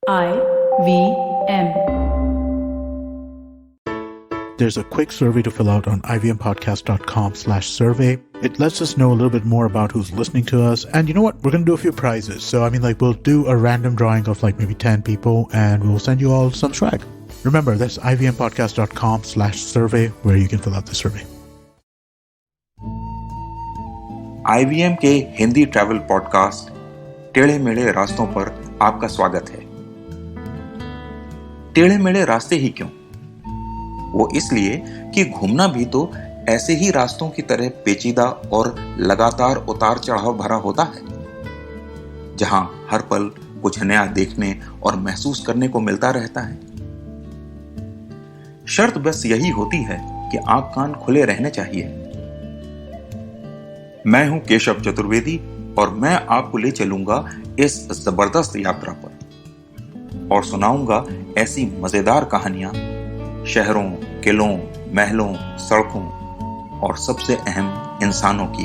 IVM. There's a quick survey to fill out on ivmpodcast.com/survey. It lets us know a little bit more about who's listening to us. And you know what? We're going to do a few prizes. So, we'll do a random drawing of maybe 10 people and we'll send you all some swag. Remember, that's ivmpodcast.com/survey where you can fill out the survey. IVM के Hindi travel podcast टेढ़े मेढ़े रास्तों पर आपका स्वागत है। टेढ़े मेढ़े रास्ते ही क्यों? वो इसलिए कि घूमना भी तो ऐसे ही रास्तों की तरह पेचीदा और लगातार उतार चढ़ाव भरा होता है, जहां हर पल कुछ नया देखने और महसूस करने को मिलता रहता है। शर्त बस यही होती है कि आंख कान खुले रहने चाहिए। मैं हूं केशव चतुर्वेदी और मैं आपको ले चलूंगा इस जबरदस्त यात्रा पर और सुनाऊंगा ऐसी मजेदार कहानियां शहरों, किलों, महलों, सड़कों और सबसे अहम इंसानों की,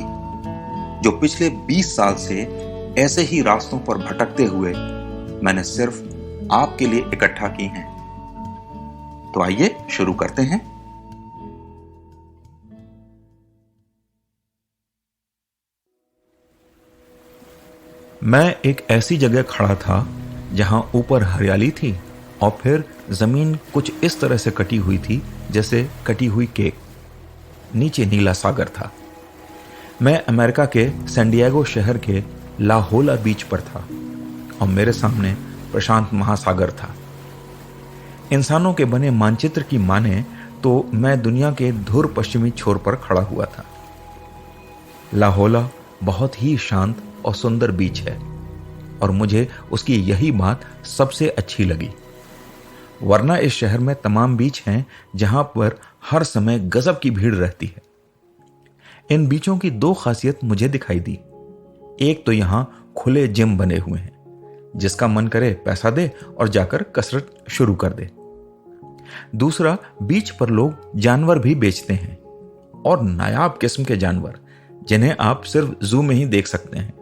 जो पिछले 20 साल से ऐसे ही रास्तों पर भटकते हुए मैंने सिर्फ आपके लिए इकट्ठा की हैं। तो आइए शुरू करते हैं। मैं एक ऐसी जगह खड़ा था जहां ऊपर हरियाली थी और फिर जमीन कुछ इस तरह से कटी हुई थी जैसे कटी हुई केक। नीचे नीला सागर था। मैं अमेरिका के सैन डिएगो शहर के ला होला बीच पर था और मेरे सामने प्रशांत महासागर था। इंसानों के बने मानचित्र की माने तो मैं दुनिया के धुर पश्चिमी छोर पर खड़ा हुआ था। ला होला बहुत ही शांत और सुंदर बीच है और मुझे उसकी यही बात सबसे अच्छी लगी, वरना इस शहर में तमाम बीच हैं जहां पर हर समय गजब की भीड़ रहती है। इन बीचों की दो खासियत मुझे दिखाई दी। एक तो यहां खुले जिम बने हुए हैं, जिसका मन करे पैसा दे और जाकर कसरत शुरू कर दे। दूसरा, बीच पर लोग जानवर भी बेचते हैं और नायाब किस्म के जानवर, जिन्हें आप सिर्फ जू में ही देख सकते हैं।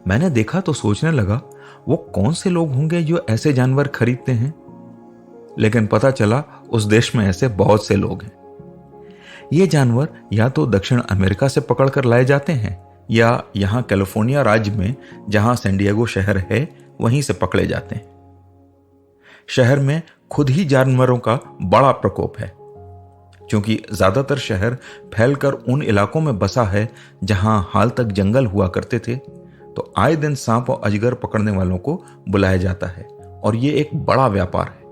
मैंने देखा तो सोचने लगा, वो कौन से लोग होंगे जो ऐसे जानवर खरीदते हैं, लेकिन पता चला उस देश में ऐसे बहुत से लोग हैं। ये जानवर या तो दक्षिण अमेरिका से पकड़कर लाए जाते हैं या यहां कैलिफोर्निया राज्य में, जहां सैन डिएगो शहर है, वहीं से पकड़े जाते हैं। शहर में खुद ही जानवरों का बड़ा प्रकोप है, क्योंकि ज्यादातर शहर फैलकर उन इलाकों में बसा है जहां हाल तक जंगल हुआ करते थे। तो आए दिन सांप और अजगर पकड़ने वालों को बुलाया जाता है और ये एक बड़ा व्यापार है।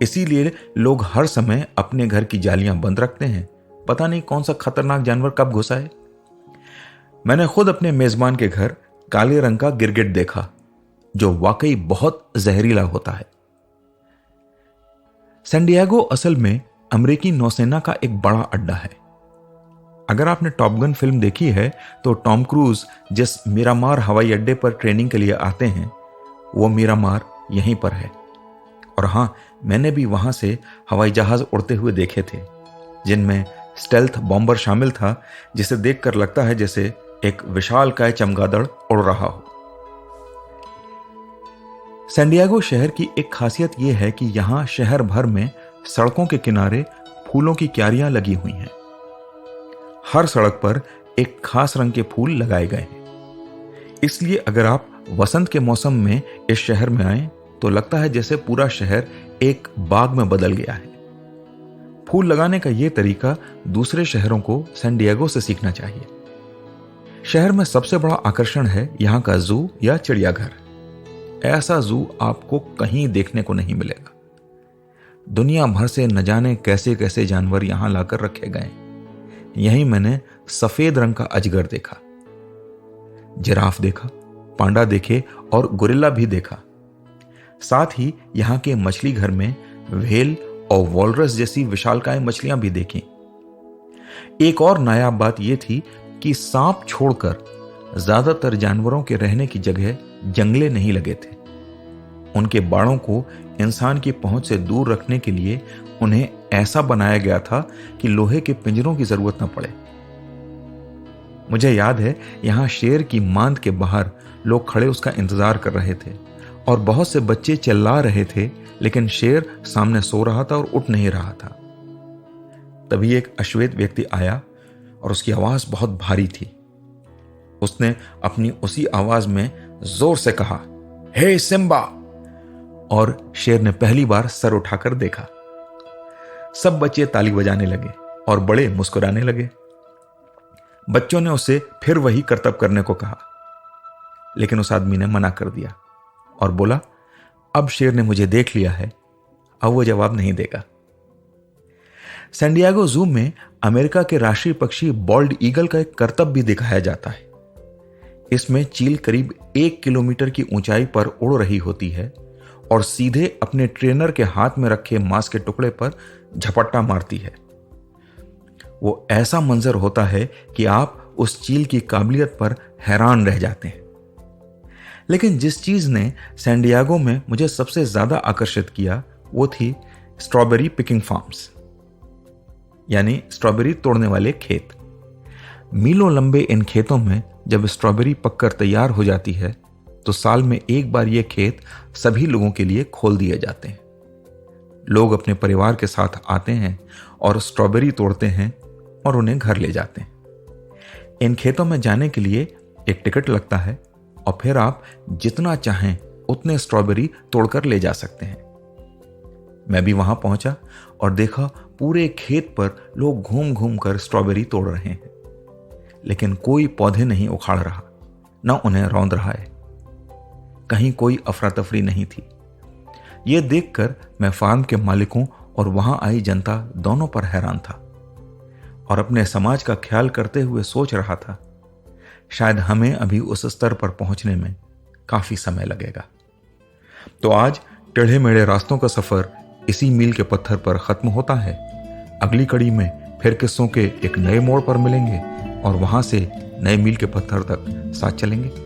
इसीलिए लोग हर समय अपने घर की जालियां बंद रखते हैं, पता नहीं कौन सा खतरनाक जानवर कब घुसा है। मैंने खुद अपने मेजबान के घर काले रंग का गिरगिट देखा, जो वाकई बहुत जहरीला होता है। सैन डिएगो असल में अमेरिकी नौसेना का एक बड़ा अड्डा है। अगर आपने टॉप गन फिल्म देखी है तो टॉम क्रूज जिस मिरामार हवाई अड्डे पर ट्रेनिंग के लिए आते हैं, वो मिरामार यहीं पर है। और हां, मैंने भी वहां से हवाई जहाज उड़ते हुए देखे थे, जिनमें स्टेल्थ बॉम्बर शामिल था, जिसे देखकर लगता है जैसे एक विशालकाय चमगादड़ उड़ रहा हो। सैन डिएगो शहर की एक खासियत यह है कि यहां शहर भर में सड़कों के किनारे फूलों की क्यारियां लगी हुई हैं। हर सड़क पर एक खास रंग के फूल लगाए गए हैं। इसलिए अगर आप वसंत के मौसम में इस शहर में आए तो लगता है जैसे पूरा शहर एक बाग में बदल गया है। फूल लगाने का यह तरीका दूसरे शहरों को सैन डिएगो से सीखना चाहिए। शहर में सबसे बड़ा आकर्षण है यहां का जू या चिड़ियाघर। ऐसा जू आपको कहीं देखने को नहीं मिलेगा। दुनिया भर से न जाने कैसे कैसे जानवर यहां लाकर रखे गए। यहीं मैंने सफेद रंग का अजगर देखा, जिराफ देखा, पांडा देखे और गोरिल्ला भी देखा। साथ ही यहां के मछली घर में व्हेल और वॉलरस जैसी विशालकाय मछलियां भी देखी। एक और नायाब बात यह थी कि सांप छोड़कर ज्यादातर जानवरों के रहने की जगह जंगले नहीं लगे थे। उनके बाड़ों को इंसान की पहुंच से दूर रखने के लिए उन्हें ऐसा बनाया गया था कि लोहे के पिंजरों की जरूरत न पड़े। मुझे याद है यहां शेर की मांद के बाहर लोग खड़े उसका इंतजार कर रहे थे और बहुत से बच्चे चिल्ला रहे थे, लेकिन शेर सामने सो रहा था और उठ नहीं रहा था। तभी एक अश्वेत व्यक्ति आया और उसकी आवाज बहुत भारी थी। उसने अपनी उसी आवाज में जोर से कहा, हे सिम्बा, और शेर ने पहली बार सर उठाकर देखा। सब बच्चे ताली बजाने लगे और बड़े मुस्कुराने लगे। बच्चों ने उसे फिर वही करतब करने को कहा, लेकिन उस आदमी ने मना कर दिया और बोला, अब शेर ने मुझे देख लिया है, अब वो जवाब नहीं देगा। सैन डिएगो जू में अमेरिका के राष्ट्रीय पक्षी बॉल्ड ईगल का एक करतब भी दिखाया जाता है। इसमें चील करीब 1 किलोमीटर की ऊंचाई पर उड़ रही होती है और सीधे अपने ट्रेनर के हाथ में रखे मांस के टुकड़े पर झपट्टा मारती है। वो ऐसा मंजर होता है कि आप उस चील की काबिलियत पर हैरान रह जाते हैं। लेकिन जिस चीज ने सैन डिएगो में मुझे सबसे ज्यादा आकर्षित किया वो थी स्ट्रॉबेरी पिकिंग फार्म्स, यानी स्ट्रॉबेरी तोड़ने वाले खेत। मीलों लंबे इन खेतों में जब स्ट्रॉबेरी पककर तैयार हो जाती है तो साल में एक बार ये खेत सभी लोगों के लिए खोल दिए जाते हैं। लोग अपने परिवार के साथ आते हैं और स्ट्रॉबेरी तोड़ते हैं और उन्हें घर ले जाते हैं। इन खेतों में जाने के लिए एक टिकट लगता है और फिर आप जितना चाहें उतने स्ट्रॉबेरी तोड़कर ले जा सकते हैं। मैं भी वहां पहुंचा और देखा पूरे खेत पर लोग घूम घूम कर स्ट्रॉबेरी तोड़ रहे हैं, लेकिन कोई पौधे नहीं उखाड़ रहा, न उन्हें रौंद रहा है। कहीं कोई अफरा तफरी नहीं थी। यह देखकर मैं फार्म के मालिकों और वहां आई जनता दोनों पर हैरान था और अपने समाज का ख्याल करते हुए सोच रहा था, शायद हमें अभी उस स्तर पर पहुंचने में काफी समय लगेगा। तो आज टेढ़े मेढ़े रास्तों का सफर इसी मील के पत्थर पर खत्म होता है। अगली कड़ी में फिर किस्सों के एक नए मोड़ पर मिलेंगे और वहां से नए मील के पत्थर तक साथ चलेंगे।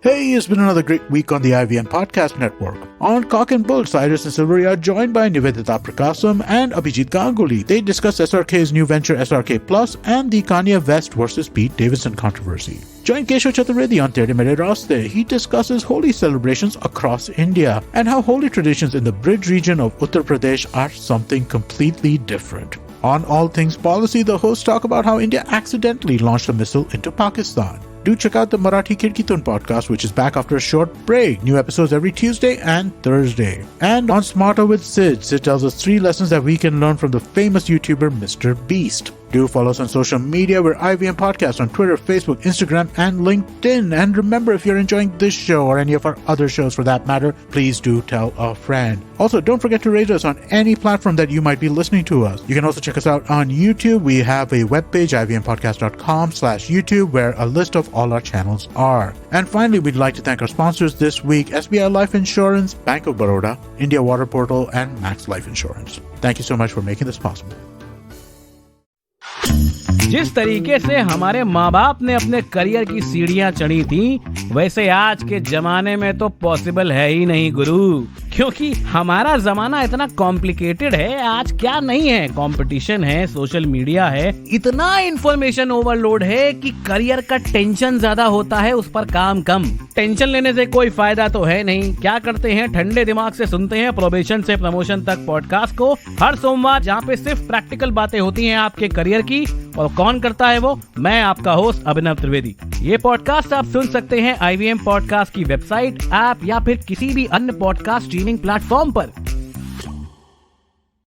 Hey, it's been another great week on the IVM Podcast Network. On Cock and Bull, Cyrus and Silvery are joined by Nivedita Prakasam and Abhijit Ganguly. They discuss SRK's new venture SRK Plus and the Kanye West versus Pete Davidson controversy. Join Keshav Chaturvedi on Tere Mere Raste. He discusses Holi celebrations across India and how Holi traditions in the Bridge region of Uttar Pradesh are something completely different. On All Things Policy, the hosts talk about how India accidentally launched a missile into Pakistan. Do check out the Marathi Kirkitun podcast, which is back after a short break. New episodes every Tuesday and Thursday. And on Smarter with Sid, Sid tells us 3 lessons that we can learn from the famous YouTuber Mr. Beast. Do follow us on social media. We're IVM Podcast on Twitter, Facebook, Instagram, and LinkedIn. And remember, if you're enjoying this show or any of our other shows for that matter, please do tell a friend. Also, don't forget to rate us on any platform that you might be listening to us. You can also check us out on YouTube. We have a webpage, ivmpodcast.com/YouTube, where a list of all our channels are. And finally, we'd like to thank our sponsors this week, SBI Life Insurance, Bank of Baroda, India Water Portal, and Max Life Insurance. Thank you so much for making this possible. जिस तरीके से हमारे माँ बाप ने अपने career की सीढ़ियां चढ़ी थी, वैसे आज के जमाने में तो पॉसिबल है ही नहीं गुरु, क्योंकि हमारा जमाना इतना कॉम्प्लिकेटेड है। आज क्या नहीं है, कंपटीशन है, सोशल मीडिया है, इतना इंफॉर्मेशन ओवरलोड है कि करियर का टेंशन ज्यादा होता है, उस पर काम कम। टेंशन लेने से कोई फायदा तो है नहीं। क्या करते हैं, ठंडे दिमाग से सुनते हैं प्रोबेशन से प्रमोशन तक पॉडकास्ट को हर सोमवार, जहाँ पे सिर्फ प्रैक्टिकल बातें होती हैं आपके करियर की। और कौन करता है वो? मैं आपका होस्ट अभिनव त्रिवेदी। ये पॉडकास्ट आप सुन सकते हैं IVM पॉडकास्ट की वेबसाइट, ऐप या फिर किसी भी अन्य पॉडकास्ट स्ट्रीमिंग प्लेटफॉर्म पर।